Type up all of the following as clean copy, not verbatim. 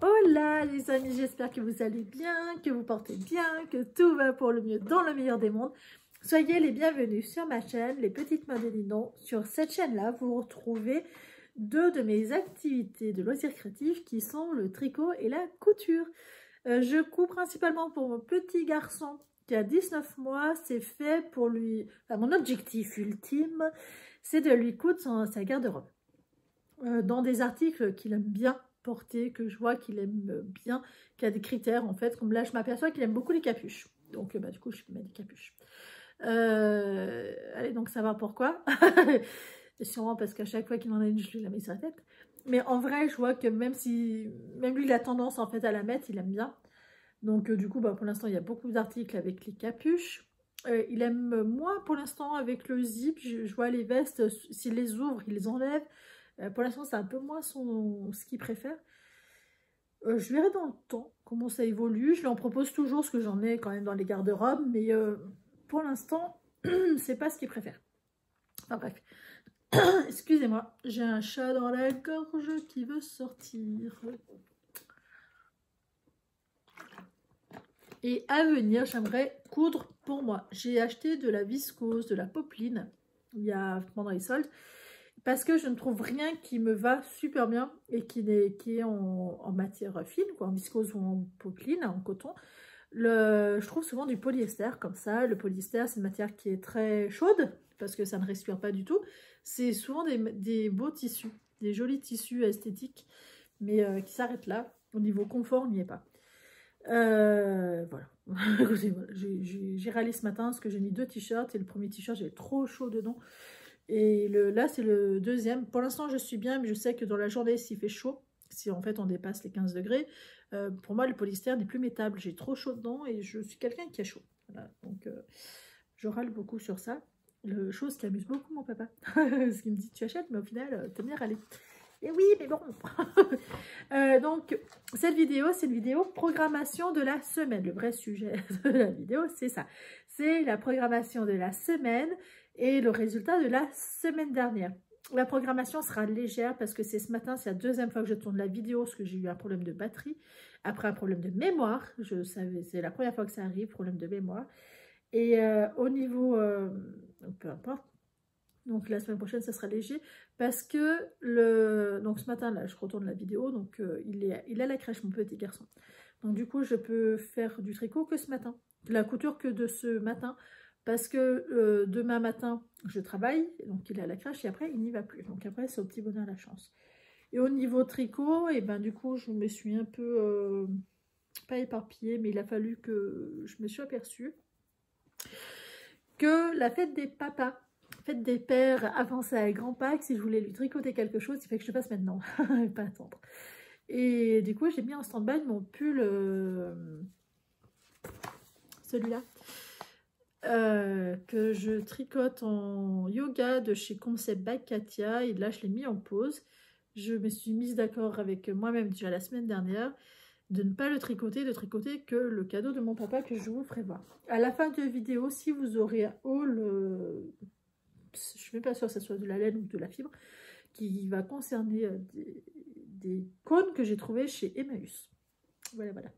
Hola les amis, j'espère que vous allez bien, que vous portez bien, que tout va pour le mieux dans le meilleur des mondes. Soyez les bienvenus sur ma chaîne, les petites mains de Ninon. Sur cette chaîne-là, vous retrouvez deux de mes activités de loisirs créatifs qui sont le tricot et la couture. Je couds principalement pour mon petit garçon qui a 19 mois. C'est fait pour lui, enfin, mon objectif ultime, c'est de lui coudre sa garde-robe. Dans des articles qu'il aime bien porter, que je vois qu'il aime bien, qu'il a des critères en fait, comme là je m'aperçois qu'il aime beaucoup les capuches, donc du coup je mets des capuches. Allez donc savoir pourquoi. Sûrement parce qu'à chaque fois qu'il en a une, je lui la mets sur la tête, mais en vrai je vois que même lui il a tendance en fait à la mettre, il aime bien, donc du coup pour l'instant il y a beaucoup d'articles avec les capuches. Il aime moins pour l'instant avec le zip. Je vois les vestes, s'il les ouvre, il les enlève. Pour l'instant, c'est un peu moins ce qu'il préfère. Je verrai dans le temps comment ça évolue. Je lui en propose toujours, parce que j'en ai quand même dans les garde-robes. Mais pour l'instant, c'est pas ce qu'il préfère. Enfin bref. Excusez-moi, j'ai un chat dans la gorge qui veut sortir. Et à venir, j'aimerais coudre pour moi. J'ai acheté de la viscose, de la popeline, pendant les soldes. Parce que je ne trouve rien qui me va super bien et qui est en matière fine, quoi, en viscose ou en popeline, en coton. Je trouve souvent du polyester comme ça. Le polyester, c'est une matière qui est très chaude parce que ça ne respire pas du tout. C'est souvent des beaux tissus, des jolis tissus esthétiques, mais qui s'arrêtent là. Au niveau confort, on n'y est pas. Voilà. J'ai râlé ce matin parce que j'ai mis 2 t-shirts et le premier t-shirt, j'avais trop chaud dedans. Et là, c'est le deuxième. Pour l'instant, je suis bien, mais je sais que dans la journée, s'il fait chaud, si en fait on dépasse les 15 degrés, pour moi, le polyester n'est plus mettable. J'ai trop chaud dedans et je suis quelqu'un qui a chaud. Voilà. Donc, je râle beaucoup sur ça. Chose qui amuse beaucoup mon papa. Parce qu'il me dit, tu achètes, mais au final, t'aimes bien râler. Et oui, mais bon. Donc, cette vidéo, c'est une vidéo programmation de la semaine. Le vrai sujet de la vidéo, c'est ça. C'est la programmation de la semaine et le résultat de la semaine dernière. La programmation sera légère parce que c'est ce matin, c'est la deuxième fois que je tourne la vidéo parce que j'ai eu un problème de batterie, après un problème de mémoire. Je savais, c'est la première fois que ça arrive, problème de mémoire. Et au niveau, peu importe. Donc la semaine prochaine, ça sera léger parce que donc ce matin là, je retourne la vidéo. Donc il est à la crèche, mon petit garçon. Donc du coup, je peux faire du tricot que ce matin, de la couture que de ce matin, parce que demain matin, je travaille. Donc il est à la crèche et après, il n'y va plus. Donc après, c'est au petit bonheur la chance. Et au niveau tricot, et ben du coup, je me suis un peu pas éparpillée, mais il a fallu que je me suis aperçue que la fête des papas, fête des pères, avançait à grands pas, que si je voulais lui tricoter quelque chose, il fait que je le fasse maintenant, pas attendre. Et du coup, j'ai mis en stand-by mon pull, celui-là, que je tricote en yoga de chez Concept by Katia. Et là, je l'ai mis en pause. Je me suis mise d'accord avec moi-même déjà la semaine dernière de ne pas le tricoter, de tricoter que le cadeau de mon papa que je vous ferai voir. À la fin de la vidéo, si vous aurez un haul, je ne suis même pas sûre que ce soit de la laine ou de la fibre, qui va concerner des cônes que j'ai trouvés chez Emmaüs. Voilà, voilà.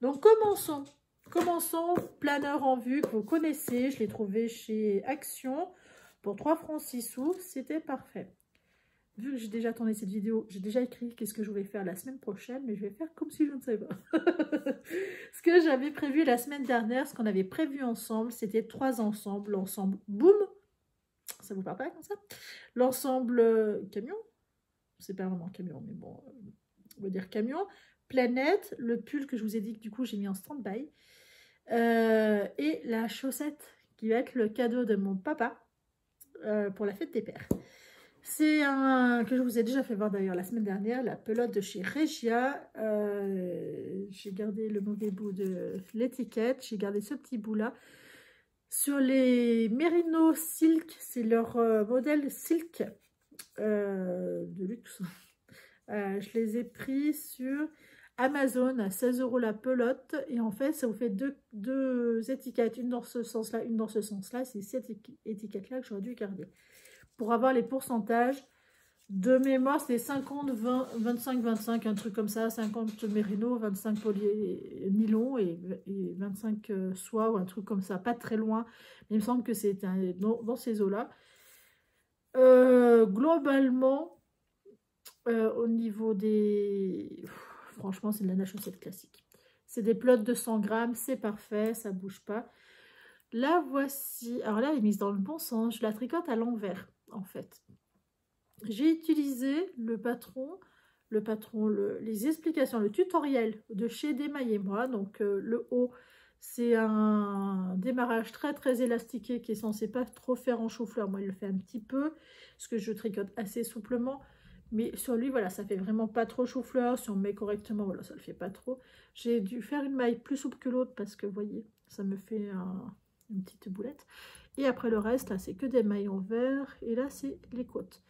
Donc commençons. Commençons, planeur en vue que vous connaissez. Je l'ai trouvé chez Action pour 3 francs 6 sous. C'était parfait. Vu que j'ai déjà tourné cette vidéo, j'ai déjà écrit qu'est-ce que je voulais faire la semaine prochaine, mais je vais faire comme si je ne savais pas. Ce que j'avais prévu la semaine dernière, ce qu'on avait prévu ensemble, c'était 3 ensembles. L'ensemble boum, ça vous parle pas comme ça? L'ensemble camion, c'est pas vraiment camion, mais bon, on va dire camion. Planète, le pull que je vous ai dit que du coup j'ai mis en stand-by. Et la chaussette qui va être le cadeau de mon papa pour la fête des pères. C'est un que je vous ai déjà fait voir d'ailleurs la semaine dernière, la pelote de chez Regia. J'ai gardé le mauvais bout de l'étiquette, j'ai gardé ce petit bout là. Sur les Merino Silk, c'est leur modèle Silk de luxe. Je les ai pris sur Amazon à 16 € la pelote. Et en fait, ça vous fait deux étiquettes, une dans ce sens-là, une dans ce sens-là. C'est cette étiquette-là que j'aurais dû garder. Pour avoir les pourcentages De mémoire, c'était 50, 20, 25, 25, un truc comme ça. 50 mérino, 25 nylon et 25 soie ou un truc comme ça. Pas très loin. Mais il me semble que c'était dans ces eaux-là. Globalement, au niveau des... Franchement, c'est de la nage chaussette classique. C'est des plots de 100 grammes, c'est parfait, ça bouge pas. La voici. Alors là, elle est mise dans le bon sens. Je la tricote à l'envers, en fait. J'ai utilisé les explications, le tutoriel de chez Démaille et moi. Donc le haut, c'est un démarrage très très élastiqué qui est censé pas trop faire en chou-fleur. Moi, il le fait un petit peu, parce que je tricote assez souplement. Mais sur lui, voilà, ça fait vraiment pas trop chou-fleur. Si on met correctement, voilà, ça le fait pas trop. J'ai dû faire une maille plus souple que l'autre parce que, vous voyez, ça me fait une petite boulette. Et après le reste, là, c'est que des mailles en vert. Et là, c'est les côtes.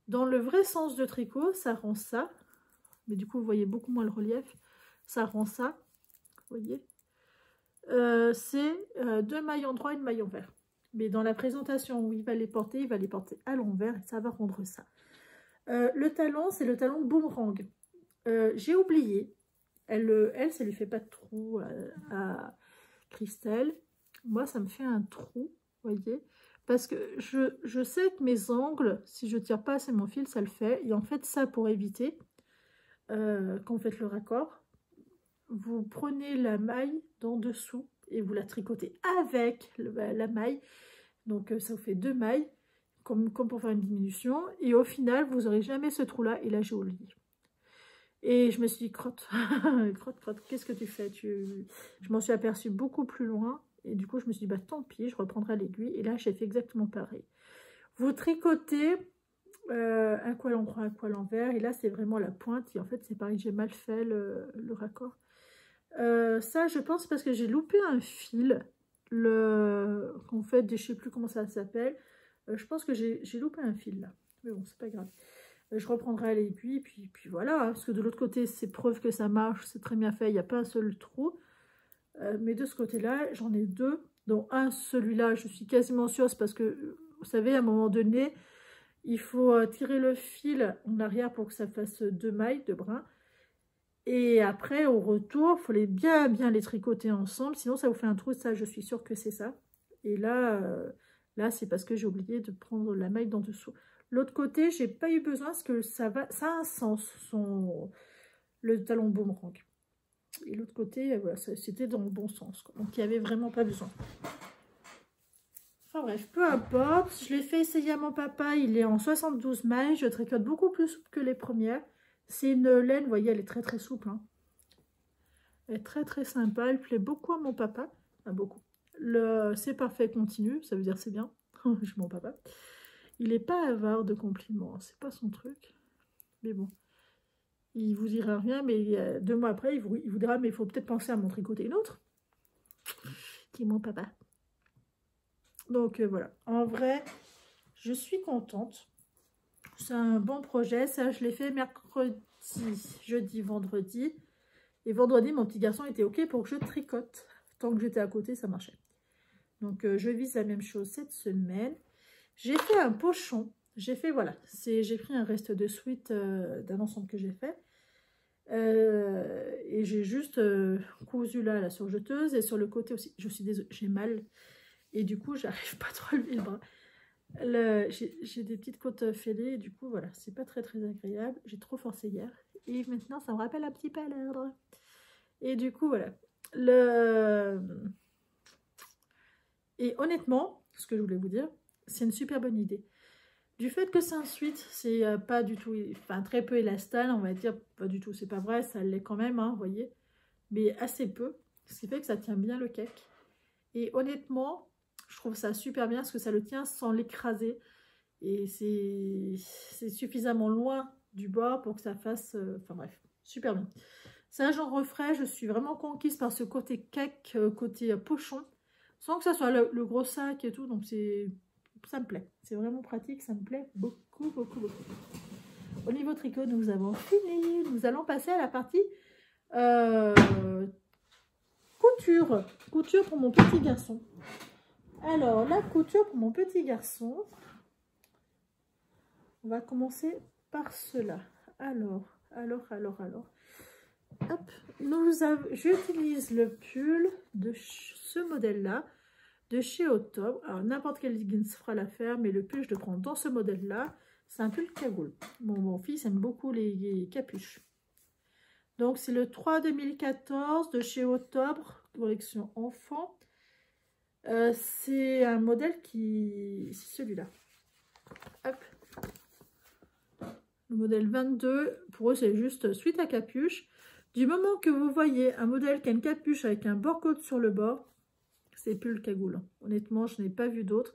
Dans le vrai sens de tricot, ça rend ça. Mais du coup, vous voyez beaucoup moins le relief. Ça rend ça. Vous voyez. C'est 2 mailles en droit et une maille en vert. Mais dans la présentation où il va les porter à l'envers. Et ça va rendre ça. Le talon, c'est le talon boomerang. J'ai oublié. Elle, ça lui fait pas de trou à Christelle. Moi, ça me fait un trou. Vous voyez. Parce que je sais que mes angles, si je tire pas assez mon fil, ça le fait. Et en fait, ça, pour éviter, quand vous faites le raccord, vous prenez la maille d'en dessous et vous la tricotez avec la maille. Donc, ça vous fait 2 mailles, comme pour faire une diminution. Et au final, vous n'aurez jamais ce trou-là. Et là, j'ai oublié. Et je me suis dit, crotte, crotte, qu'est-ce que tu fais? Je m'en suis aperçue beaucoup plus loin. Et du coup, je me suis dit, bah tant pis, je reprendrai l'aiguille. Et là, j'ai fait exactement pareil. Vous tricotez un coin à l'endroit, un coin à l'envers. Et là, c'est vraiment la pointe. Et en fait, c'est pareil, j'ai mal fait le raccord. Ça, je pense parce que j'ai loupé un fil. En fait, je ne sais plus comment ça s'appelle. Je pense que j'ai loupé un fil là. Mais bon, c'est pas grave. Je reprendrai l'aiguille. Puis voilà. Hein, parce que de l'autre côté, c'est preuve que ça marche. C'est très bien fait. Il n'y a pas un seul trou. Mais de ce côté-là, j'en ai 2, dont un, celui-là, je suis quasiment sûre, c'est parce que, vous savez, à un moment donné, il faut tirer le fil en arrière pour que ça fasse 2 mailles, 2 brins. Et après, au retour, il faut bien les tricoter ensemble, sinon ça vous fait un trou, ça, je suis sûre que c'est ça. Et là, c'est parce que j'ai oublié de prendre la maille d'en dessous. L'autre côté, j'ai pas eu besoin, parce que ça a un sens, le talon boomerang. Et l'autre côté, voilà, c'était dans le bon sens, quoi. Donc il n'y avait vraiment pas besoin. Enfin bref, peu importe. Je l'ai fait essayer à mon papa, il est en 72 mailles. Je tricote beaucoup plus souple que les premières. C'est une laine, vous voyez, elle est très très souple. Hein. Elle est très très sympa, elle plaît beaucoup à mon papa. Enfin, beaucoup. C'est parfait continu, ça veut dire c'est bien. Je mon papa. Il n'est pas avare de compliments, c'est pas son truc. Mais bon. Il vous dira rien, mais 2 mois après, il vous dira, mais il faut peut-être penser à m'en tricoter une autre. Qui est mon papa. Donc voilà. En vrai, je suis contente. C'est un bon projet. Ça, je l'ai fait mercredi, jeudi, vendredi. Et vendredi, mon petit garçon était OK pour que je tricote. Tant que j'étais à côté, ça marchait. Donc je vise la même chose cette semaine. J'ai fait un pochon. J'ai fait, voilà. J'ai pris un reste de sweat d'un ensemble que j'ai fait. Et j'ai juste cousu là la surjeteuse et sur le côté aussi, je suis désolée, j'ai mal et du coup j'arrive pas trop à lever le bras. J'ai des petites côtes fêlées et du coup voilà, c'est pas très très agréable. J'ai trop forcé hier et maintenant ça me rappelle un petit peu à l'ordre. Et du coup voilà, et honnêtement, ce que je voulais vous dire, c'est une super bonne idée. Du fait que c'est un sweat, c'est pas du tout, enfin très peu élastane, on va dire, pas du tout, c'est pas vrai, ça l'est quand même, hein, vous voyez, mais assez peu, ce qui fait que ça tient bien le cake. Et honnêtement, je trouve ça super bien parce que ça le tient sans l'écraser. Et c'est suffisamment loin du bord pour que ça fasse, enfin bref, super bien. Ça, j'en referai, je suis vraiment conquise par ce côté cake, côté pochon, sans que ça soit le gros sac et tout, donc ça me plaît, c'est vraiment pratique, ça me plaît beaucoup, beaucoup, beaucoup. Au niveau tricot, nous avons fini. Nous allons passer à la partie couture. Couture pour mon petit garçon. Alors, la couture pour mon petit garçon. On va commencer par cela. Alors. Hop, j'utilise le pull de ce modèle-là, de chez Octobre. Alors, n'importe quel leggings fera l'affaire, mais le pull, je le prends dans ce modèle-là. C'est un pull cagoule. Mon fils aime beaucoup les capuches. Donc, c'est le 3 2014 de chez Octobre, collection enfant. C'est un modèle qui... C'est celui-là. Hop. Le modèle 22, pour eux, c'est juste suite à capuche. Du moment que vous voyez un modèle qui a une capuche avec un bord-côte sur le bord, c'est plus le cagoule. Honnêtement, je n'ai pas vu d'autre.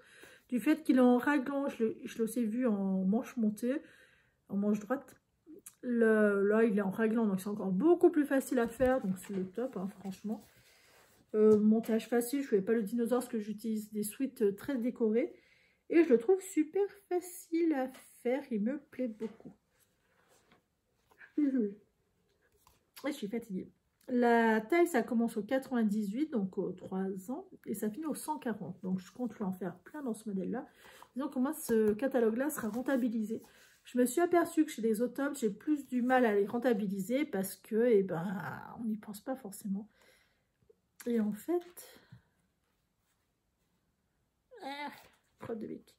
Du fait qu'il est en raglan, je l'ai vu en manche montée, en manche droite. Là, il est en raglan, donc c'est encore beaucoup plus facile à faire. Donc, c'est le top, hein, franchement. Montage facile, je ne fais pas le dinosaure parce que j'utilise des suites très décorées. Et je le trouve super facile à faire, il me plaît beaucoup. Et je suis fatiguée. La taille, ça commence au 98, donc aux 3 ans, et ça finit au 140. Donc, je compte lui en faire plein dans ce modèle-là. Disons que moi, ce catalogue-là sera rentabilisé. Je me suis aperçue que chez les Octobre, j'ai plus du mal à les rentabiliser parce que, eh ben, on n'y pense pas forcément. Et en fait... crotte de bec.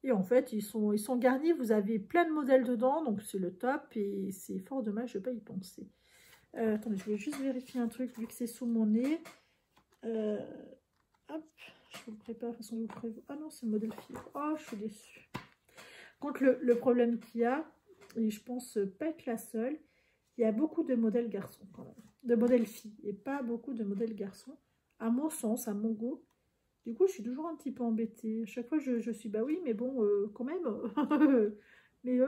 Et en fait, ils sont garnis. Vous avez plein de modèles dedans, donc c'est le top. Et c'est fort dommage de ne pas y penser. Attendez, je vais juste vérifier un truc vu que c'est sous mon nez. Hop, je vous le prépare de façon de vous prévoir. Ah non, c'est le modèle fille. Oh, je suis déçue. Contre le problème qu'il y a, et je pense pas être la seule, il y a beaucoup de modèles garçons quand même. De modèles filles et pas beaucoup de modèles garçons. À mon sens, à mon goût. Du coup, je suis toujours un petit peu embêtée. À chaque fois, je suis, bah oui, mais bon, quand même. Mais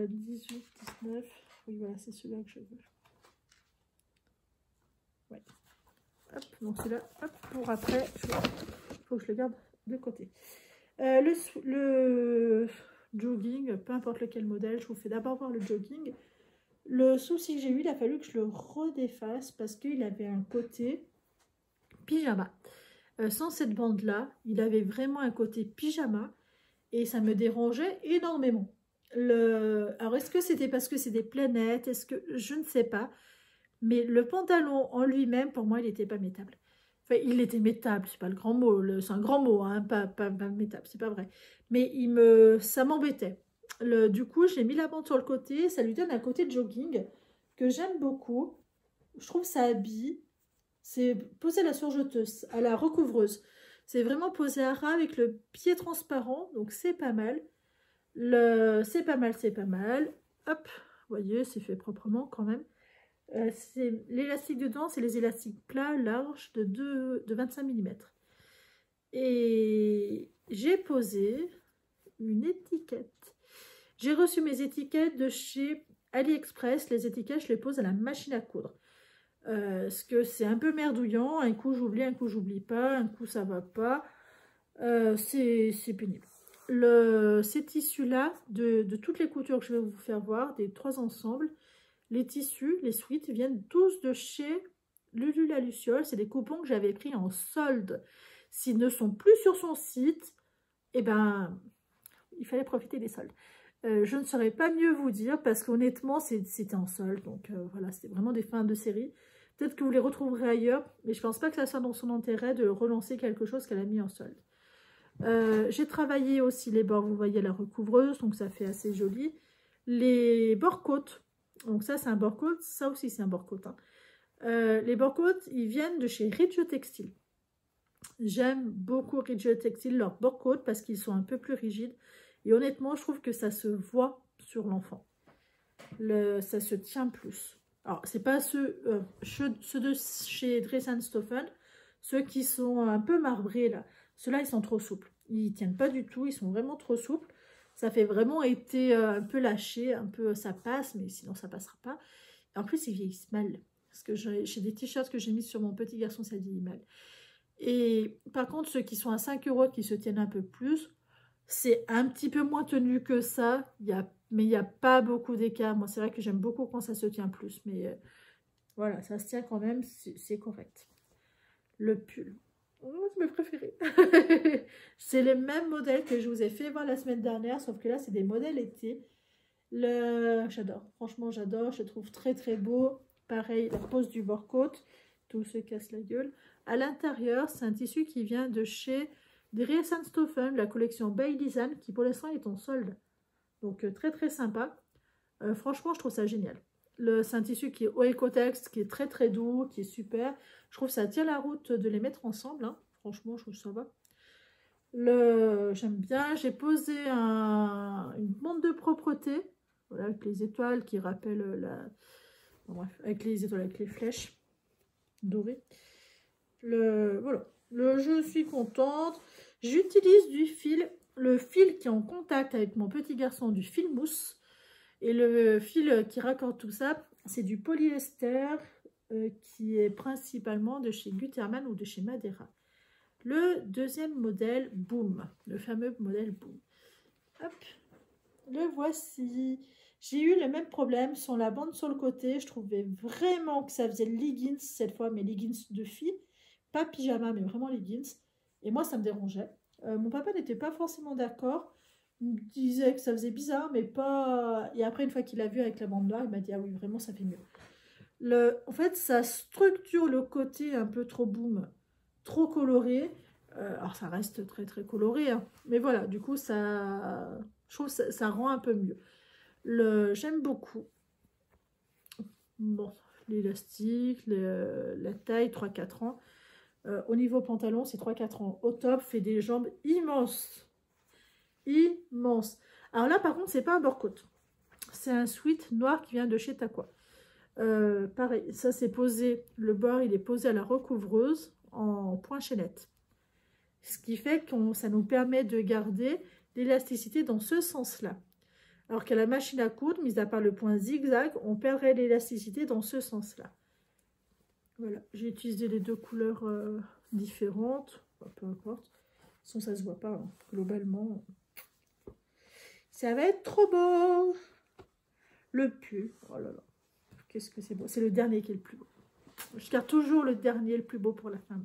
18, 19. Oui, voilà, c'est celui-là que je veux. Ouais. Hop, donc celui-là, hop, pour après, il faut que je le garde de côté. Le jogging, peu importe lequel modèle, je vous fais d'abord voir le jogging. Le souci que j'ai eu, il a fallu que je le redéfasse parce qu'il avait un côté pyjama. Sans cette bande-là, il avait vraiment un côté pyjama et ça me dérangeait énormément. Alors, est-ce que c'était parce que c'est des planètes? Est-ce que... Je ne sais pas. Mais le pantalon en lui-même, pour moi, il n'était pas métable. Enfin, il était métable, c'est pas le grand mot. C'est un grand mot, hein, pas métable, c'est pas vrai. Mais ça m'embêtait. Du coup, j'ai mis la bande sur le côté. Ça lui donne un côté de jogging que j'aime beaucoup. Je trouve ça habille. C'est poser la surjeteuse à la recouvreuse. C'est vraiment posé à ras avec le pied transparent. Donc, c'est pas mal. C'est pas mal, c'est pas mal. Hop, vous voyez, c'est fait proprement quand même. L'élastique dedans, c'est les élastiques plats, larges de 25 mm. Et j'ai posé une étiquette. J'ai reçu mes étiquettes de chez AliExpress. Les étiquettes, je les pose à la machine à coudre. Parce que c'est un peu merdouillant. Un coup j'oublie, un coup j'oublie pas, un coup ça va pas. C'est pénible. Ces tissus-là, de toutes les coutures que je vais vous faire voir, des 3 ensembles, les tissus, les suites viennent tous de chez Lulu la Luciole. C'est des coupons que j'avais pris en solde. S'ils ne sont plus sur son site, eh ben, il fallait profiter des soldes. Je ne saurais pas mieux vous dire parce qu'honnêtement, c'était en solde. Donc voilà, c'était vraiment des fins de série. Peut-être que vous les retrouverez ailleurs, mais je ne pense pas que ça soit dans son intérêt de relancer quelque chose qu'elle a mis en solde. J'ai travaillé aussi les bords, vous voyez la recouvreuse, donc ça fait assez joli. Les bords-côtes, donc ça c'est un bord-côte, ça aussi c'est un bord-côte. Hein. Les bord-côtes, ils viennent de chez Regio Textile. J'aime beaucoup Regio Textile, leurs bord-côtes, parce qu'ils sont un peu plus rigides. Et honnêtement, je trouve que ça se voit sur l'enfant. Ça se tient plus. Alors, c'est pas ceux de chez Dress & Stoffen, ceux qui sont un peu marbrés là. Ceux-là, ils sont trop souples. Ils tiennent pas du tout, ils sont vraiment trop souples. Ça fait vraiment été un peu lâché, un peu ça passe, mais sinon ça passera pas. Et en plus, ils vieillissent mal. Parce que j'ai des t-shirts que j'ai mis sur mon petit garçon, ça vieillit mal. Et par contre, ceux qui sont à 5 €, qui se tiennent un peu plus, c'est un petit peu moins tenu que ça. Mais il n'y a pas beaucoup d'écart. Moi, c'est vrai que j'aime beaucoup quand ça se tient plus. Mais voilà, ça se tient quand même, c'est correct. Le pull. Oh, c'est mes préférés. C'est les mêmes modèles que je vous ai fait voir la semaine dernière, sauf que là, c'est des modèles été. J'adore, franchement j'adore, je le trouve très très beau. Pareil, la pose du bord-côte, tout se casse la gueule. À l'intérieur, c'est un tissu qui vient de chez Dries & Stoffen, la collection Bay-Design, qui pour l'instant est en solde. Donc très très sympa. Franchement, je trouve ça génial. C'est un tissu qui est haut écotex, qui est très très doux, qui est super. Je trouve que ça tient la route de les mettre ensemble, hein. Franchement, je trouve ça va. J'aime bien. J'ai posé une montre de propreté, voilà, avec les étoiles qui rappellent bon, bref, avec les étoiles, avec les flèches dorées. Voilà. Je suis contente. J'utilise du fil, le fil qui est en contact avec mon petit garçon, du fil mousse. Et le fil qui raccorde tout ça, c'est du polyester qui est principalement de chez Gutermann ou de chez Madeira. Le deuxième modèle, Boom, le fameux modèle Boom. Hop, le voici. J'ai eu le même problème sur la bande sur le côté. Je trouvais vraiment que ça faisait leggings cette fois, mais leggings de filles. Pas pyjama, mais vraiment leggings. Et moi, ça me dérangeait. Mon papa n'était pas forcément d'accord. Il me disait que ça faisait bizarre, mais pas... Et après, une fois qu'il l'a vu avec la bande noire, il m'a dit « Ah oui, vraiment, ça fait mieux. » En fait, ça structure le côté un peu trop boom, trop coloré. Alors, ça reste très, très coloré. Hein. Mais voilà, du coup, ça... Je trouve que ça rend un peu mieux. J'aime beaucoup. Bon, l'élastique, la taille, 3-4 ans. Au niveau pantalon, c'est 3-4 ans. Au top, fait des jambes immenses. Immenses. Alors là, par contre, c'est pas un bord-côte. C'est un sweat noir qui vient de chez Taqua. Pareil, ça c'est posé. Le bord, il est posé à la recouvreuse en point chaînette. Ce qui fait que ça nous permet de garder l'élasticité dans ce sens-là. Alors qu'à la machine à coudre, mis à part le point zigzag, on perdrait l'élasticité dans ce sens-là. Voilà, j'ai utilisé les deux couleurs différentes, enfin, peu importe. Sinon, ça se voit pas, hein. Globalement. Ça va être trop beau. Le pull, oh là là, qu'est-ce que c'est beau. C'est le dernier qui est le plus beau. Je garde toujours le dernier le plus beau pour la fin.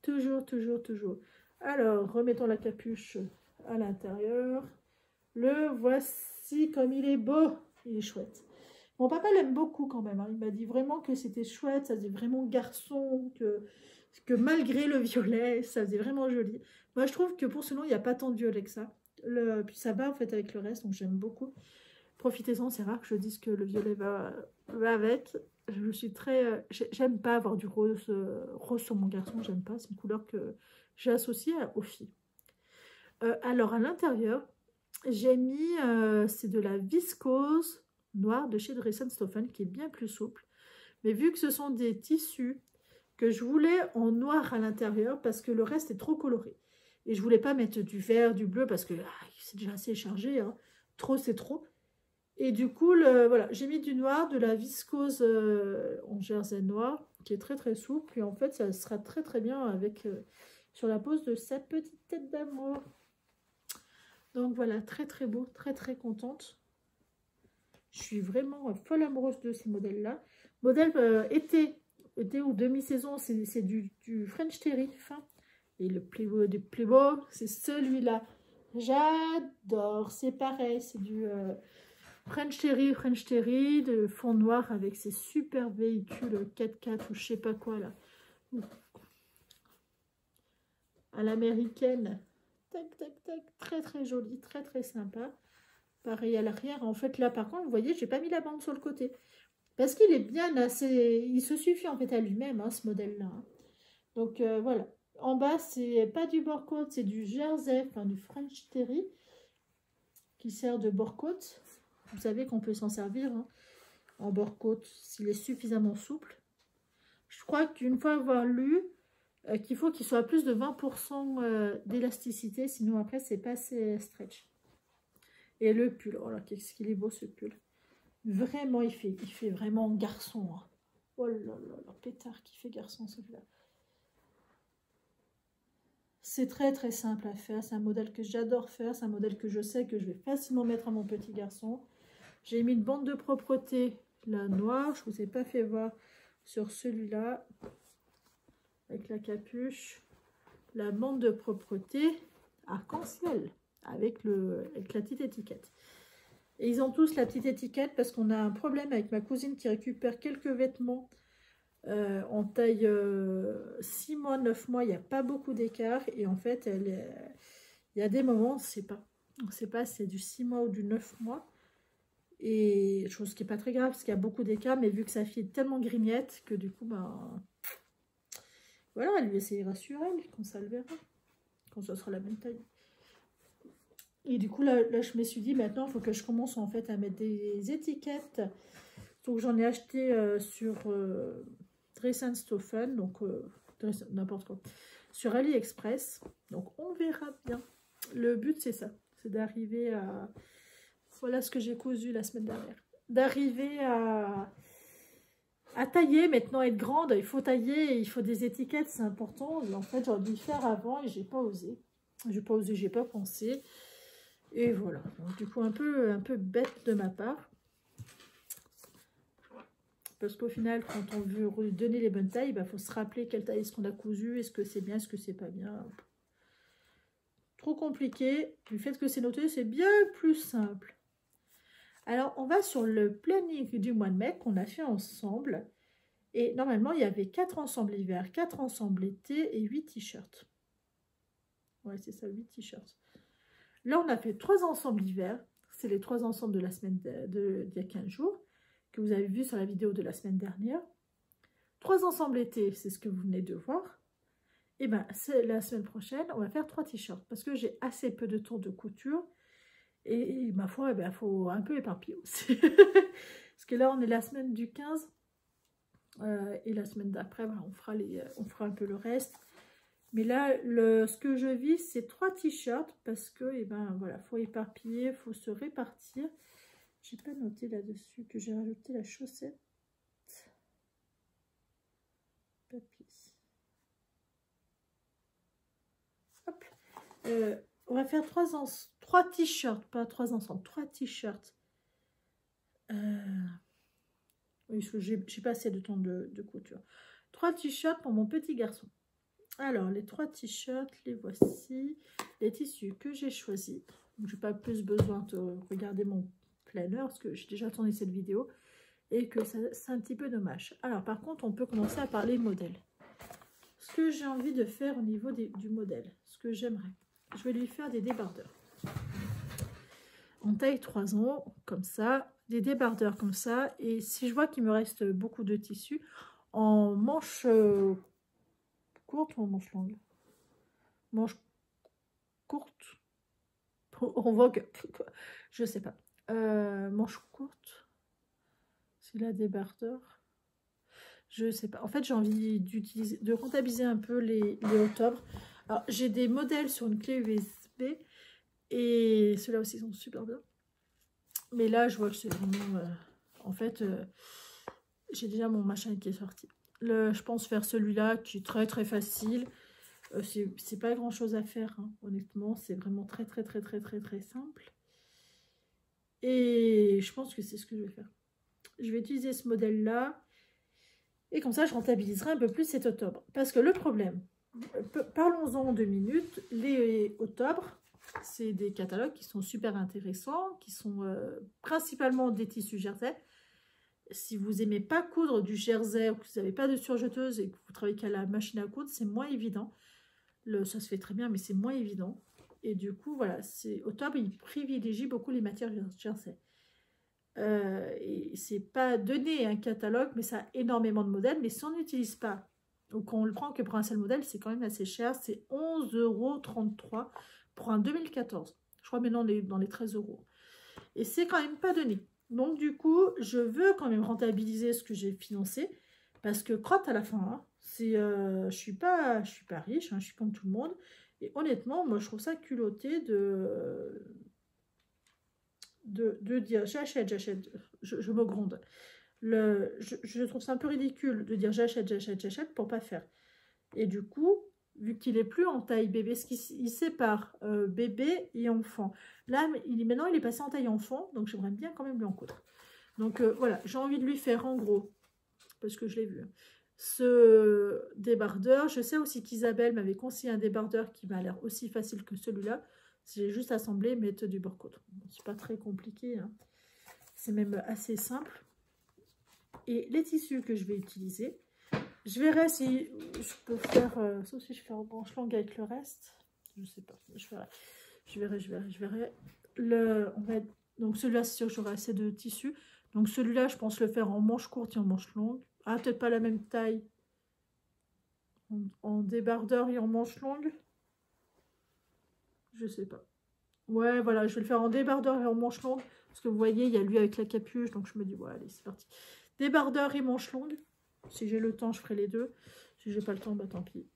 Toujours, toujours, toujours. Alors, remettons la capuche à l'intérieur. Le voici comme il est beau. Il est chouette. Mon papa l'aime beaucoup quand même. Hein. Il m'a dit vraiment que c'était chouette. Ça faisait vraiment garçon. Que malgré le violet, ça faisait vraiment joli. Moi, je trouve que pour ce nom, il n'y a pas tant de violet que ça. Puis ça va en fait avec le reste. Donc, j'aime beaucoup. Profitez-en. C'est rare que je dise que le violet va avec. Je suis très... J'aime pas avoir du rose, rose sur mon garçon. J'aime pas. C'est une couleur que j'ai associée aux filles. Alors, à l'intérieur, j'ai mis, c'est de la viscose noire de chez Dries & Stoffen qui est bien plus souple. Mais vu que ce sont des tissus que je voulais en noir à l'intérieur parce que le reste est trop coloré. Et je voulais pas mettre du vert, du bleu parce que c'est déjà assez chargé. Hein. Trop, c'est trop. Et du coup, voilà, j'ai mis du noir, de la viscose en jersey noir qui est très très souple. Et en fait, ça sera très très bien avec sur la pose de sa petite tête d'amour. Donc voilà, très très beau, très très contente. Je suis vraiment folle amoureuse de ces modèles-là. Modèle été ou demi-saison, c'est du French Terry fin. Et le plus beau des plus beaux, c'est celui-là. J'adore, c'est pareil, c'est du French Terry de fond noir avec ces super véhicules 4x4 ou je sais pas quoi là. À l'américaine. Tac, tac, tac, très très joli, très très sympa. Pareil à l'arrière. En fait, là, par contre, vous voyez, j'ai pas mis la bande sur le côté. Parce qu'il est bien assez... Il se suffit en fait à lui-même, hein, ce modèle-là. Hein. Donc, voilà. En bas, c'est pas du bord-côte, c'est du jersey, enfin du French Terry, qui sert de bord-côte. Vous savez qu'on peut s'en servir hein, en bord-côte s'il est suffisamment souple. Je crois qu'une fois avoir lu, qu'il faut qu'il soit à plus de 20% d'élasticité, sinon après, c'est pas assez stretch. Et le pull, oh là, qu'est-ce qu'il est beau ce pull. Vraiment, il fait vraiment garçon. Hein. Oh là là, là, pétard qui fait garçon celui-là. C'est très très simple à faire. C'est un modèle que j'adore faire. C'est un modèle que je sais que je vais facilement mettre à mon petit garçon. J'ai mis une bande de propreté, la noire. Je ne vous ai pas fait voir sur celui-là. Avec la capuche. La bande de propreté arc-en-ciel. Avec la petite étiquette. Et ils ont tous la petite étiquette parce qu'on a un problème avec ma cousine qui récupère quelques vêtements en taille 6 mois, 9 mois. Il n'y a pas beaucoup d'écart. Et en fait, il y a des moments, on ne sait pas si c'est du 6 mois ou du 9 mois. Et chose qui n'est pas très grave parce qu'il y a beaucoup d'écart. Mais vu que sa fille est tellement grignette que du coup, ben, voilà, elle lui essayera sur elle quand ça le verra. Quand ça sera la même taille. Et du coup, là, je me suis dit, maintenant, il faut que je commence en fait à mettre des étiquettes. Donc, j'en ai acheté sur Dress & Stoffen, donc n'importe quoi, sur AliExpress. Donc, on verra bien. Le but, c'est ça. C'est d'arriver à... Voilà ce que j'ai cousu la semaine dernière. D'arriver à tailler, maintenant, être grande. Il faut tailler, il faut des étiquettes, c'est important. Et en fait, j'aurais dû le faire avant et j'ai pas osé. J'ai pas pensé. Et voilà, donc, du coup un peu bête de ma part. Parce qu'au final, quand on veut donner les bonnes tailles, il faut se rappeler quelle taille est-ce qu'on a cousu, est-ce que c'est bien, est-ce que c'est pas bien. Trop compliqué. Du fait que c'est noté, c'est bien plus simple. Alors, on va sur le planning du mois de mai qu'on a fait ensemble. Et normalement, il y avait 4 ensembles hiver, 4 ensembles été et 8 t-shirts. Ouais, c'est ça, 8 t-shirts. Là, on a fait 3 ensembles hiver. C'est les 3 ensembles de la semaine d'il y a 15 jours, que vous avez vu sur la vidéo de la semaine dernière. 3 ensembles été, c'est ce que vous venez de voir. Et bien, la semaine prochaine, on va faire 3 t-shirts, parce que j'ai assez peu de temps de couture. Et ma foi, il faut un peu éparpiller aussi. Parce que là, on est la semaine du 15. Et la semaine d'après, voilà, on fera un peu le reste. Mais là, ce que je vis, c'est 3 t-shirts parce que, voilà, faut éparpiller, faut se répartir. J'ai pas noté là-dessus que j'ai rajouté la chaussette. Papier. Hop. On va faire 3 t-shirts, pas 3 ensemble, 3 t-shirts. Oui, j'ai pas assez de temps de couture. 3 t-shirts pour mon petit garçon. Alors, les 3 t-shirts, les voici. Les tissus que j'ai choisis. Je n'ai pas plus besoin de regarder mon planner parce que j'ai déjà tourné cette vidéo et que c'est un petit peu dommage. Alors, par contre, on peut commencer à parler modèle. Ce que j'ai envie de faire au niveau du modèle, ce que j'aimerais, je vais lui faire des débardeurs. En taille 3 ans, comme ça, des débardeurs comme ça. Et si je vois qu'il me reste beaucoup de tissu, en manche courte ou en manche longue? Manche courte. On voit que... Je sais pas. Manche courte. C'est la débardeur. Je sais pas. En fait, j'ai envie de rentabiliser un peu les octobres. Alors, j'ai des modèles sur une clé USB. Et ceux-là aussi sont super bien. Mais là, je vois que c'est vraiment... en fait, j'ai déjà mon machin qui est sorti. Je pense faire celui-là qui est très très facile. C'est pas grand chose à faire, hein, honnêtement. C'est vraiment très simple. Et je pense que c'est ce que je vais faire. Je vais utiliser ce modèle-là. Et comme ça, je rentabiliserai un peu plus cet octobre. Parce que le problème, parlons-en 2 minutes. Les octobres, c'est des catalogues qui sont super intéressants, qui sont principalement des tissus jersey. Si vous n'aimez pas coudre du jersey ou que vous n'avez pas de surjeteuse et que vous travaillez qu'à la machine à coudre, c'est moins évident. Ça se fait très bien, mais c'est moins évident. Et du coup, voilà, octobre, il privilégie beaucoup les matières jersey. Et c'est pas donné un catalogue, mais ça a énormément de modèles. Mais si on n'utilise pas, ou qu'on le prend que pour un seul modèle, c'est quand même assez cher. C'est 11,33 € pour un 2014. Je crois maintenant on est dans les 13 €. Et c'est quand même pas donné. Donc du coup, je veux quand même rentabiliser ce que j'ai financé. Parce que crotte à la fin, hein, je suis pas riche, hein, je suis comme tout le monde. Et honnêtement, moi je trouve ça culotté de dire j'achète, je me gronde. Je trouve ça un peu ridicule de dire j'achète pour pas faire. Et du coup, vu qu'il est plus en taille bébé, ce qu'il sépare bébé et enfant. Là, maintenant, il est passé en taille enfant, donc j'aimerais bien quand même lui en coudre. Donc voilà, j'ai envie de lui faire en gros, parce que je l'ai vu, ce débardeur. Je sais aussi qu'Isabelle m'avait conseillé un débardeur qui m'a l'air aussi facile que celui-là. J'ai juste assemblé et mettre du beurre coton. C'est pas très compliqué, hein. C'est même assez simple. Et les tissus que je vais utiliser, je verrai si je peux faire, sauf si je fais en branche longue avec le reste. Je sais pas, je verrai. Donc celui-là, c'est sûr que j'aurai assez de tissu. Donc celui-là, je pense le faire en manche courte et en manche longue. Ah, peut-être pas la même taille. En débardeur et en manche longue. Je sais pas. Ouais, voilà, je vais le faire en débardeur et en manche longue. Parce que vous voyez, il y a lui avec la capuche. Donc je me dis, ouais, allez, c'est parti. Débardeur et manche longue. Si j'ai le temps, je ferai les deux. Si j'ai pas le temps, bah tant pis.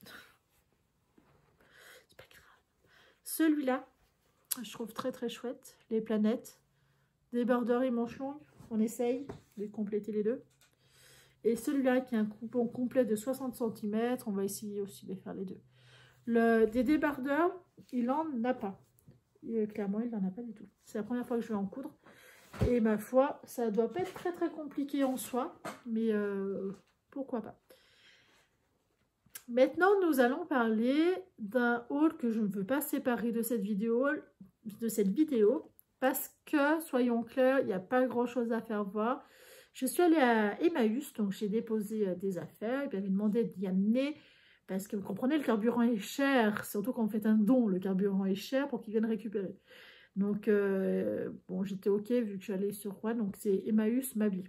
C'est pas grave. Celui-là, je trouve très très chouette. Les planètes. Débardeur et manche longue. On essaye de compléter les deux. Et celui-là qui est un coupon complet de 60 cm. On va essayer aussi de faire les deux. Des débardeurs, il en a pas. Clairement, il n'en a pas du tout. C'est la première fois que je vais en coudre. Et ma foi, ça doit pas être très très compliqué en soi. Mais pourquoi pas. Maintenant, nous allons parler d'un haul que je ne veux pas séparer de cette vidéo. Parce que, soyons clairs, il n'y a pas grand chose à faire voir. Je suis allée à Emmaüs, donc j'ai déposé des affaires. Et puis, elle m'a demandé d'y amener. Parce que vous comprenez, le carburant est cher. Surtout quand on fait un don, le carburant est cher pour qu'ils viennent récupérer. Donc, bon, j'étais OK vu que j'allais sur Rouen. Donc, c'est Emmaüs Mably.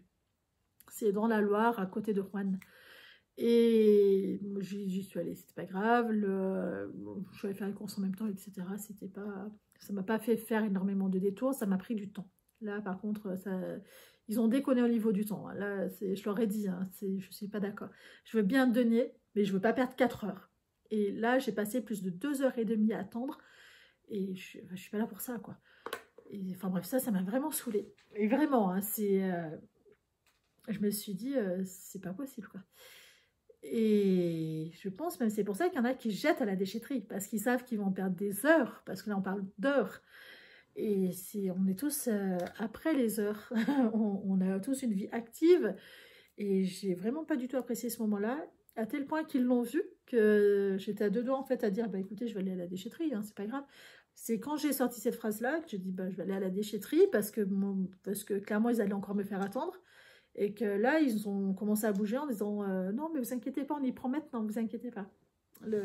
C'est dans la Loire, à côté de Rouen. Et j'y suis allée, c'était pas grave. Je suis allée faire les courses en même temps, etc. C'était pas, ça m'a pas fait faire énormément de détours, ça m'a pris du temps. Là, par contre, ils ont déconné au niveau du temps. Là, je leur ai dit, hein, je suis pas d'accord. Je veux bien donner, mais je veux pas perdre 4 heures. Et là, j'ai passé plus de 2h30 à attendre. Et je suis pas là pour ça, quoi. Et, enfin bref, ça m'a vraiment saoulée. Et vraiment, hein, je me suis dit, c'est pas possible, quoi. Et je pense même c'est pour ça qu'il y en a qui jettent à la déchetterie, parce qu'ils savent qu'ils vont perdre des heures, parce que là on parle d'heures. Et on est tous après les heures, on a tous une vie active. Et j'ai vraiment pas du tout apprécié ce moment-là, à tel point qu'ils l'ont vu, que j'étais à deux doigts en fait à dire, bah écoutez, je vais aller à la déchetterie, hein, c'est pas grave. C'est quand j'ai sorti cette phrase-là que j'ai dit, bah je vais aller à la déchetterie, parce que clairement ils allaient encore me faire attendre. Et que là, ils ont commencé à bouger en disant non, mais vous inquiétez pas, on y prend maintenant, vous inquiétez pas. Je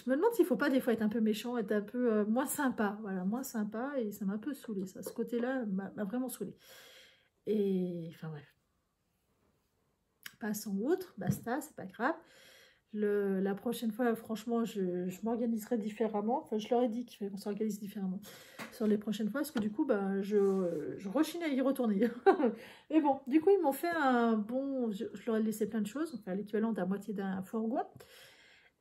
me demande s'il ne faut pas des fois être un peu méchant, être un peu moins sympa. Voilà, moins sympa, et ça m'a un peu saoulée, ça. Ce côté-là m'a vraiment saoulée. Et enfin bref. Passons outre, basta, c'est pas grave. La prochaine fois, franchement, je m'organiserai différemment. Enfin, je leur ai dit qu'on s'organise différemment sur les prochaines fois, parce que du coup, bah, je rechigne à y retourner. Mais bon, du coup, ils m'ont fait un bon... Je leur ai laissé plein de choses, enfin, l'équivalent d'à moitié d'un fourgon.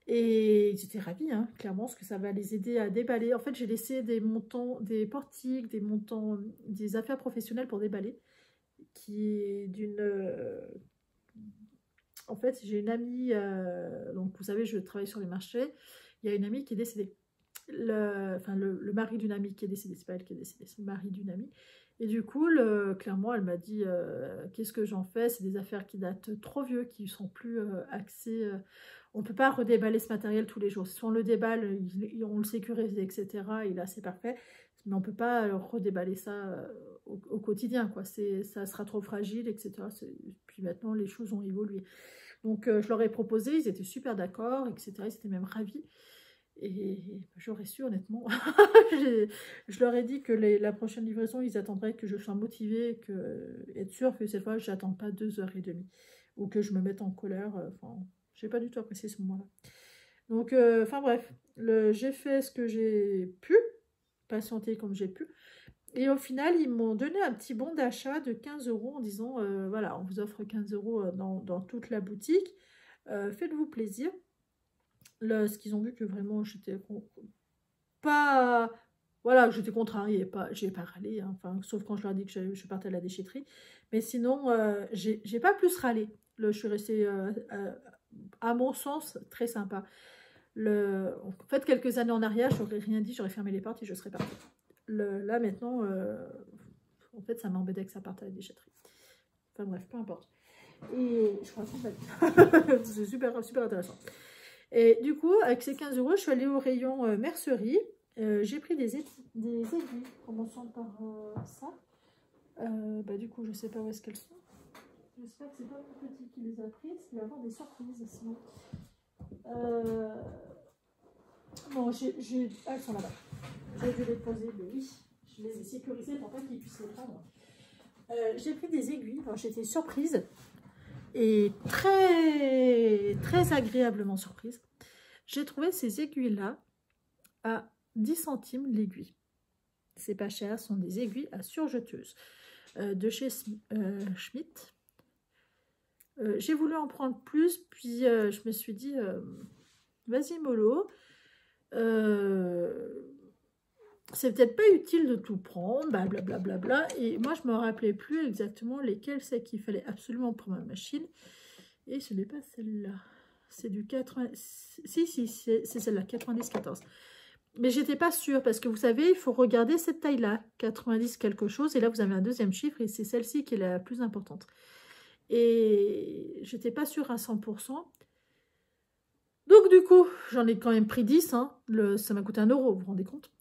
Et ils étaient ravis, hein, clairement, parce que ça va les aider à déballer. En fait, j'ai laissé des montants, des portiques, des montants, des affaires professionnelles pour déballer, qui est d'une... En fait, j'ai une amie, donc vous savez, je travaille sur les marchés, il y a une amie qui est décédée. Le mari d'une amie qui est décédé, c'est pas elle qui est décédée, c'est le mari d'une amie. Et du coup, clairement, elle m'a dit, qu'est-ce que j'en fais? C'est des affaires qui datent trop vieux, qui ne sont plus axées. On ne peut pas redéballer ce matériel tous les jours. Si on le déballe, on le sécurise, etc. Et là, c'est parfait. Mais on ne peut pas redéballer ça au quotidien, quoi. Ça sera trop fragile, etc. Puis maintenant, les choses ont évolué. Donc, je leur ai proposé, ils étaient super d'accord, etc. Ils étaient même ravis. Et j'aurais su, honnêtement. Je leur ai dit que la prochaine livraison, ils attendraient que je sois motivée, être sûre que cette fois, je n'attends pas 2h30. Ou que je me mette en colère. Enfin, je n'ai pas du tout apprécié ce moment-là. Donc, enfin bref, j'ai fait ce que j'ai pu, patienter comme j'ai pu. Et au final, ils m'ont donné un petit bon d'achat de 15 € en disant, voilà, on vous offre 15 € dans toute la boutique. Faites-vous plaisir. Ce qu'ils ont vu que vraiment, j'étais pas... Voilà, j'étais contrariée, j'ai pas râlé, hein, enfin, sauf quand je leur ai dit que je partais à la déchetterie. Mais sinon, j'ai pas plus râlé. Je suis restée, à mon sens, très sympa. En fait, quelques années en arrière, j'aurais rien dit, j'aurais fermé les portes et je serais partie. Là, maintenant, en fait, ça m'embêtait que ça parte à la déchetterie. Enfin bref, peu importe. Et je crois que c'est super, super intéressant. Et du coup, avec ces 15 €, je suis allée au rayon mercerie. J'ai pris des aiguilles, commençant par ça. Du coup, je sais pas où est-ce qu'elles sont. J'espère que c'est pas mon petit qui les a prises. Il va y avoir des surprises sinon. Bon, elles sont là-bas. J'ai dû les poser, mais oui. Je les ai sécurisées pour pas qu'ils puissent les prendre. J'ai pris des aiguilles. J'étais surprise. Et très, très agréablement surprise. J'ai trouvé ces aiguilles-là à 10 centimes l'aiguille. C'est pas cher, ce sont des aiguilles à surjeteuse de chez Schmitt. J'ai voulu en prendre plus, puis je me suis dit, vas-y mollo, c'est peut-être pas utile de tout prendre, blablabla. Et moi, je me rappelais plus exactement lesquelles c'est qu'il fallait absolument pour ma machine. Et ce n'est pas celle-là. C'est du 80... Si, c'est celle-là, 90-14. Mais j'étais pas sûre, parce que vous savez, il faut regarder cette taille-là, 90 quelque chose, et là vous avez un deuxième chiffre, et c'est celle-ci qui est la plus importante. Et j'étais pas sûre à 100%. Donc du coup, j'en ai quand même pris 10, hein. Ça m'a coûté 1 €, vous vous rendez compte?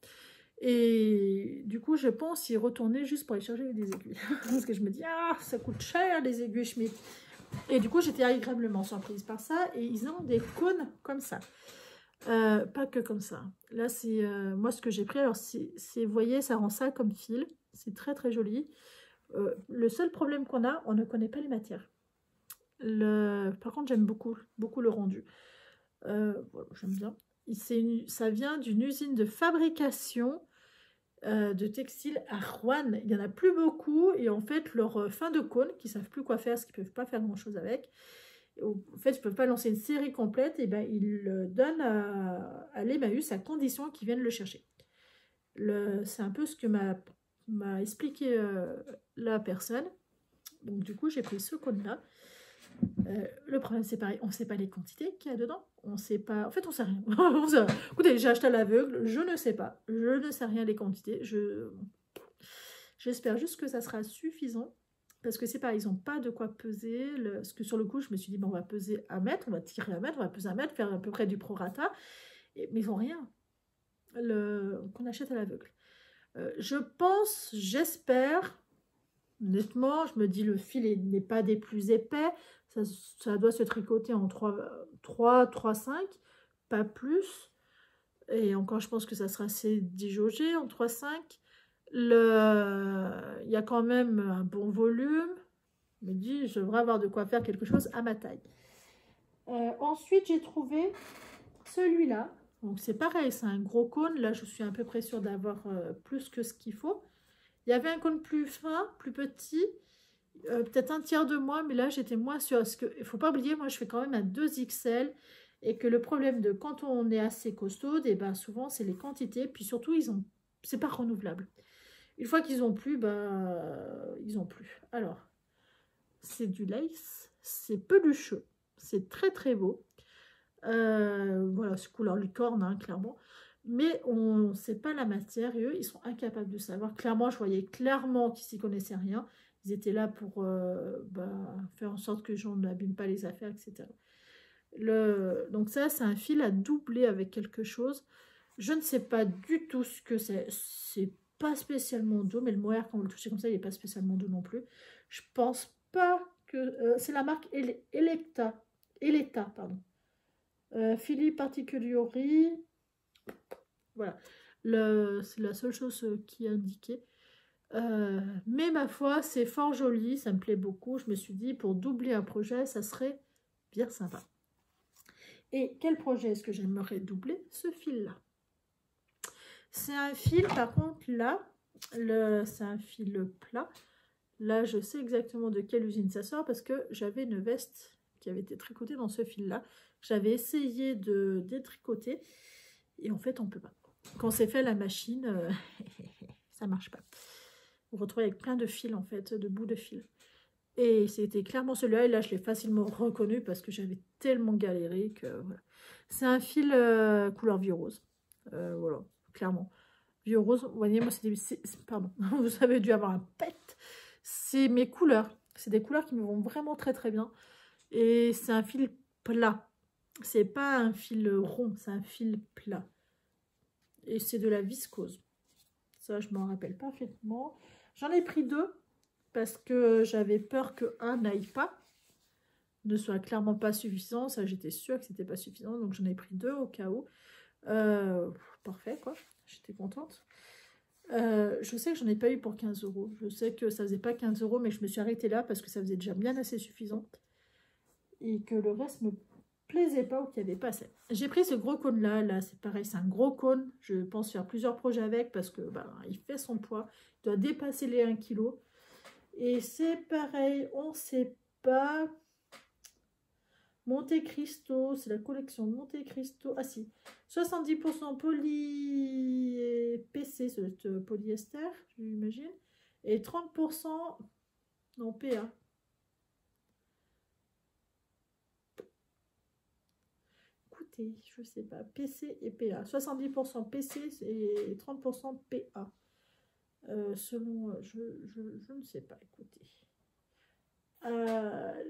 Et du coup, je pense y retourner juste pour aller chercher des aiguilles. Parce que je me dis, ah, ça coûte cher les aiguilles Schmitt. Et du coup, j'étais agréablement surprise par ça, et ils ont des cônes comme ça. Pas que comme ça. Là, c'est moi ce que j'ai pris. Alors, vous voyez, ça rend ça comme fil. C'est très très joli. Le seul problème qu'on a, on ne connaît pas les matières. Par contre, j'aime beaucoup le rendu. Voilà, j'aime bien. Ça vient d'une usine de fabrication de textiles à Rouen. Il n'y en a plus beaucoup. Et en fait, leur fin de cône, qui ne savent plus quoi faire, parce qu'ils ne peuvent pas faire grand-chose avec, en fait, ils ne peuvent pas lancer une série complète, et ben ils le donnent à l'Emmaüs à condition qu'ils viennent le chercher. C'est un peu ce que m'a expliqué la personne. Donc du coup, j'ai pris ce cône-là. Le problème, c'est pareil, on ne sait pas les quantités qu'il y a dedans. On sait pas. En fait, on ne sait rien. Écoutez, j'ai acheté à l'aveugle, je ne sais pas. Je ne sais rien des quantités. J'espère juste que ça sera suffisant. Parce que c'est pareil, ils n'ont pas de quoi peser. Parce que sur le coup, je me suis dit, bon, on va peser à mètre, on va tirer à mètre, on va peser à mètre, faire à peu près du prorata. Mais ils n'ont rien qu'on achète à l'aveugle. Je pense, j'espère, honnêtement, je me dis, le fil n'est pas des plus épais. Ça doit se tricoter en 3,5, pas plus. Et encore, je pense que ça sera assez déjaugé en 3,5. Il y a quand même un bon volume. Je me dis, je devrais avoir de quoi faire quelque chose à ma taille. Ensuite, j'ai trouvé celui-là. Donc, c'est pareil, c'est un gros cône. Là, je suis à peu près sûre d'avoir plus que ce qu'il faut. Il y avait un cône plus fin, plus petit, peut-être un tiers de moi, mais là, j'étais moins sûre. Parce qu'il ne faut pas oublier, moi, je fais quand même un 2XL. Et que le problème de quand on est assez costaud, et ben, souvent, c'est les quantités. Puis surtout, c'est pas renouvelable. Une fois qu'ils ont plus, ils ont plus. Alors, c'est du lace, c'est pelucheux, c'est très très beau. Voilà, c'est couleur licorne, hein, clairement. Mais on ne sait pas la matière et eux, ils sont incapables de savoir. Clairement, je voyais clairement qu'ils s'y connaissaient rien. Ils étaient là pour faire en sorte que j'en n'abîme pas les affaires, etc. Donc ça, c'est un fil à doubler avec quelque chose. Je ne sais pas du tout ce que c'est. C'est pas spécialement doux, mais le mohair, quand vous le touchez comme ça, il n'est pas spécialement doux non plus. Je pense pas que... c'est la marque Eletta, pardon. Fili Particulieri. Voilà. C'est la seule chose qui est indiquée. Mais ma foi, c'est fort joli, ça me plaît beaucoup. Je me suis dit, pour doubler un projet, ça serait bien sympa. Et quel projet est-ce que j'aimerais doubler? Ce fil-là. C'est un fil, par contre, là, c'est un fil plat. Là, je sais exactement de quelle usine ça sort parce que j'avais une veste qui avait été tricotée dans ce fil-là. J'avais essayé de détricoter et en fait, on ne peut pas. Quand c'est fait à la machine, ça ne marche pas. Vous vous retrouvez avec plein de fils, en fait, de bouts de fil. Et c'était clairement celui-là, et là je l'ai facilement reconnu parce que j'avais tellement galéré que voilà. C'est un fil couleur vieux rose. Voilà, clairement. Vieux rose, vous voyez, moi pardon, vous avez dû avoir un pet. C'est mes couleurs. C'est des couleurs qui me vont vraiment très très bien. Et c'est un fil plat. C'est pas un fil rond, c'est un fil plat. Et c'est de la viscose. Ça, je m'en rappelle parfaitement. J'en ai pris 2 parce que j'avais peur que un n'aille pas, ne soit clairement pas suffisant. Ça, j'étais sûre que c'était pas suffisant. Donc, j'en ai pris 2 au cas où. Parfait, quoi. J'étais contente. Je sais que j'en ai pas eu pour 15 €. Je sais que ça faisait pas 15 €, mais je me suis arrêtée là parce que ça faisait déjà bien assez suffisant. Et que le reste me plaisait pas ou qu'il n'y avait pas assez. J'ai pris ce gros cône là, c'est pareil, c'est un gros cône. Je pense faire plusieurs projets avec parce que il fait son poids. Il doit dépasser les 1 kg. Et c'est pareil, on sait pas. Monte Cristo, c'est la collection Monte Cristo. Ah si, 70% PC, c'est polyester, j'imagine. Et 30% non PA. Écoutez, je sais pas, PC et PA. 70% PC et 30% PA. Selon, je ne sais pas, écoutez.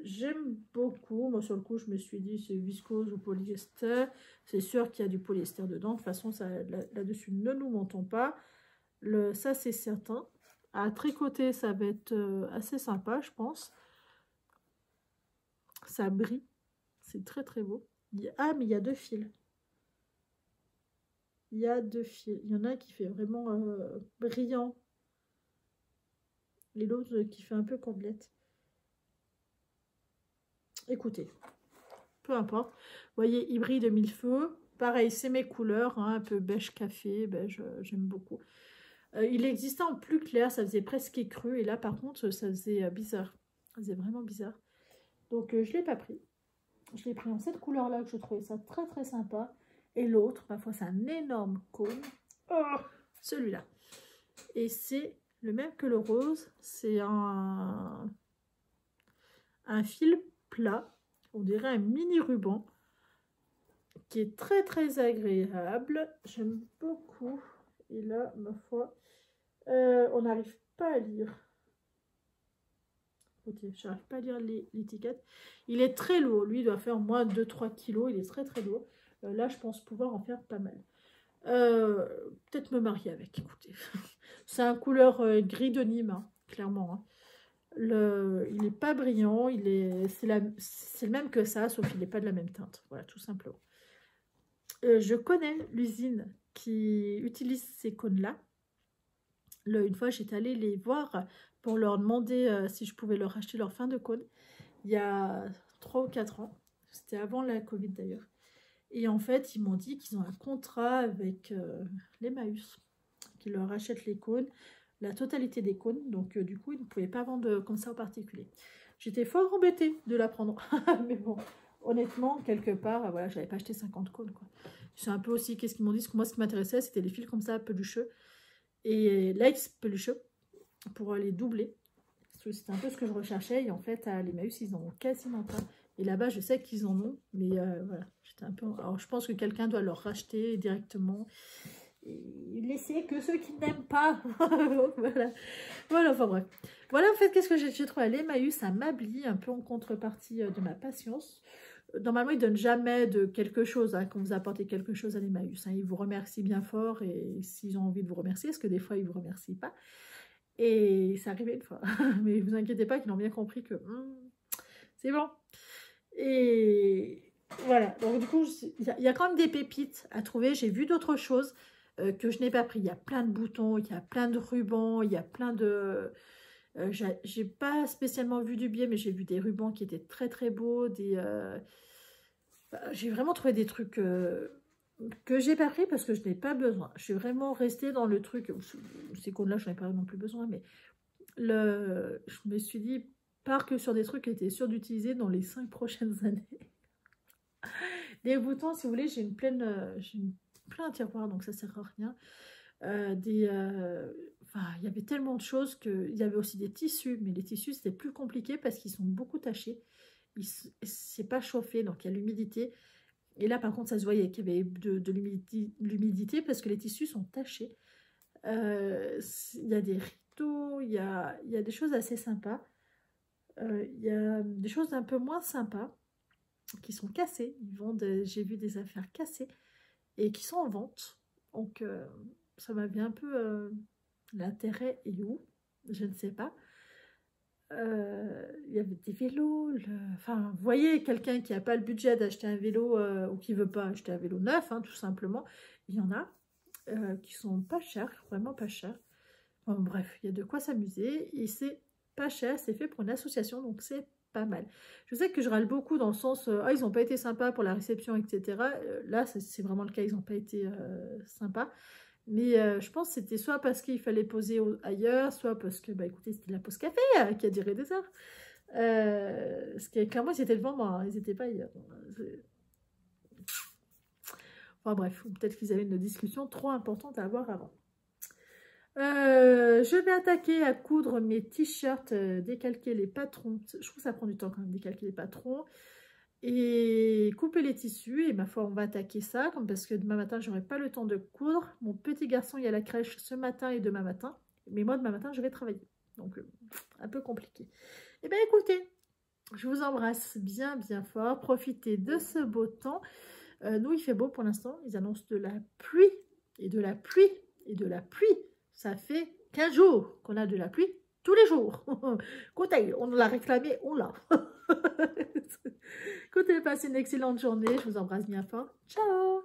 J'aime beaucoup. Moi, sur le coup, je me suis dit c'est viscose ou polyester. C'est sûr qu'il y a du polyester dedans. De toute façon, là-dessus, ne nous mentons pas. Ça, c'est certain. À tricoter, ça va être assez sympa, je pense. Ça brille. C'est très, très beau. Ah, mais il y a 2 fils. Il y a 2 fils. Il y en a un qui fait vraiment brillant. Et l'autre qui fait un peu cordelette. Écoutez, peu importe. Vous voyez, hybride mille feux. Pareil, c'est mes couleurs, hein, un peu beige café, beige, j'aime beaucoup. Il existait en plus clair, ça faisait presque écru. Et là, par contre, ça faisait bizarre. Ça faisait vraiment bizarre. Donc, je ne l'ai pas pris. Je l'ai pris en cette couleur-là, que je trouvais ça très, très sympa. Et l'autre, ma foi, c'est un énorme cône. Oh, celui-là. Et c'est le même que le rose. C'est un fil plat. On dirait un mini ruban. Qui est très très agréable. J'aime beaucoup. Et là, ma foi, on n'arrive pas à lire. Ok, je n'arrive pas à lire l'étiquette. Il est très lourd. Lui, il doit faire moins de 3 kg. Il est très très lourd. Là, je pense pouvoir en faire pas mal. Peut-être me marier avec, écoutez. C'est un couleur gris de Nîmes, hein, clairement. Hein. Il n'est pas brillant. C'est le même que ça, sauf qu'il n'est pas de la même teinte. Voilà, tout simplement. Je connais l'usine qui utilise ces cônes-là. Une fois, j'étais allée les voir pour leur demander si je pouvais leur acheter leur fin de cône. Il y a 3 ou 4 ans. C'était avant la Covid d'ailleurs. Et en fait, ils m'ont dit qu'ils ont un contrat avec l'Emmaüs, qui leur achète les cônes, la totalité des cônes. Donc, du coup, ils ne pouvaient pas vendre comme ça en particulier. J'étais fort embêtée de l'apprendre. Mais bon, honnêtement, quelque part, voilà, j'avais pas acheté 50 cônes, quoi. C'est un peu aussi, qu'est-ce qu'ils m'ont dit, parce que moi, ce qui m'intéressait, c'était les fils comme ça, pelucheux. Et l'ex pelucheux, pour les doubler. C'était un peu ce que je recherchais. Et en fait, à l'Emmaüs, ils n'en ont quasiment pas. Et là-bas, je sais qu'ils en ont. Mais voilà, j'étais un peu... Alors, je pense que quelqu'un doit leur racheter directement. Et laisser que ceux qui n'aiment pas. Voilà, enfin bref. Voilà, en fait, qu'est-ce que j'ai trouvé à l'Emmaüs, un Mabli, un peu en contrepartie de ma patience. Normalement, ils ne donnent jamais de quelque chose, hein, quand vous apportez quelque chose à l'Emmaüs. Hein. Ils vous remercient bien fort et s'ils ont envie de vous remercier, parce que des fois, ils ne vous remercient pas. Et ça arrivait une fois. Mais vous inquiétez pas qu'ils ont bien compris que c'est bon. Et voilà. Donc du coup, il y a quand même des pépites à trouver. J'ai vu d'autres choses que je n'ai pas pris. Il y a plein de boutons, il y a plein de rubans, il y a plein de... j'ai pas spécialement vu du biais, mais j'ai vu des rubans qui étaient très très beaux. J'ai vraiment trouvé des trucs que j'ai pas pris parce que je n'ai pas besoin. Je suis vraiment restée dans le truc. Ces cônes-là, je n'en ai pas non plus besoin, mais je me suis dit, pars que sur des trucs qui étaient sûrs d'utiliser dans les 5 prochaines années. Des boutons, si vous voulez, j'ai plein tiroir, donc ça sert à rien. Il y avait tellement de choses il y avait aussi des tissus, mais les tissus, c'était plus compliqué parce qu'ils sont beaucoup tachés. C'est pas chauffé, donc il y a l'humidité. Et là, par contre, ça se voyait qu'il y avait de l'humidité parce que les tissus sont tachés. Il y a des rideaux, il y a des choses assez sympas. Il y a des choses un peu moins sympas qui sont cassées. J'ai vu des affaires cassées et qui sont en vente. Donc, ça m'a bien un peu... l'intérêt est où? Je ne sais pas. Il y avait des vélos. Enfin, vous voyez, quelqu'un qui n'a pas le budget d'acheter un vélo ou qui ne veut pas acheter un vélo neuf, hein, tout simplement. Il y en a qui sont pas chers, vraiment pas chers. Bon, bref, il y a de quoi s'amuser et c'est pas cher, c'est fait pour une association, donc c'est pas mal. Je sais que je râle beaucoup dans le sens, ah, ils n'ont pas été sympas pour la réception, etc. Là, c'est vraiment le cas, ils n'ont pas été sympas. Mais je pense que c'était soit parce qu'il fallait poser ailleurs, soit parce que, bah écoutez, c'était la pause café qui a duré des heures. Parce que clairement, ils étaient devant moi, hein, ils n'étaient pas ailleurs. Enfin bref, peut-être qu'ils avaient une discussion trop importante à avoir avant. Je vais attaquer à coudre mes t-shirts, décalquer les patrons. Je trouve que ça prend du temps quand même, décalquer les patrons. Et couper les tissus. Et ma foi, on va attaquer ça, parce que demain matin, j'aurai pas le temps de coudre. Mon petit garçon, il y a la crèche ce matin et demain matin. Mais moi, demain matin, je vais travailler. Donc, un peu compliqué. Eh bien, écoutez, je vous embrasse bien, bien fort. Profitez de ce beau temps. Nous, il fait beau pour l'instant. Ils annoncent de la pluie et de la pluie et de la pluie. Ça fait 15 jours qu'on a de la pluie tous les jours. Écoutez, on l'a réclamé, on l'a. Écoutez, passez une excellente journée. Je vous embrasse bien fort. Ciao!